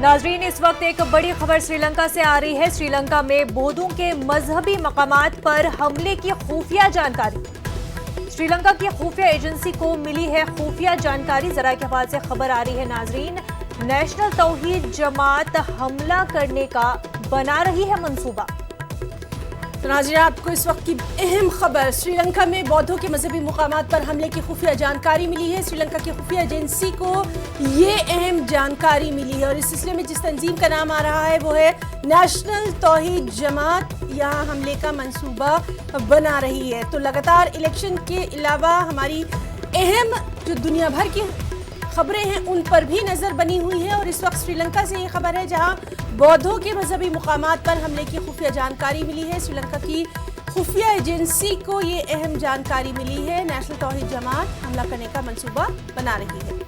नाज़रीन, इस वक्त एक बड़ी खबर श्रीलंका से आ रही है। श्रीलंका में बौद्धों के मजहबी मकामात पर हमले की खुफिया जानकारी। श्रीलंका की खुफिया एजेंसी को मिली है खुफिया जानकारी। जरा के हवाले से खबर आ रही है नाज़रीन, नेशनल तौहीद जमात हमला करने का बना रही है मंसूबा। तो नाज़रीन, आपको इस वक्त की अहम खबर, श्रीलंका में बौद्धों के मजहबी मुकामात पर हमले की खुफिया जानकारी मिली है। श्रीलंका की खुफिया एजेंसी को ये अहम जानकारी मिली है और इस सिलसिले में जिस तंजीम का नाम आ रहा है वो है नेशनल तौहीद जमात। यहाँ हमले का मंसूबा बना रही है। तो लगातार इलेक्शन के अलावा हमारी अहम जो दुनिया भर की खबरें हैं उन पर भी नज़र बनी हुई है और इस वक्त श्रीलंका से ये खबर है जहां बौद्धों के मजहबी मुकामात पर हमले की खुफिया जानकारी मिली है। श्रीलंका की खुफिया एजेंसी को ये अहम जानकारी मिली है, नेशनल तौहीद जमात हमला करने का मंसूबा बना रही है।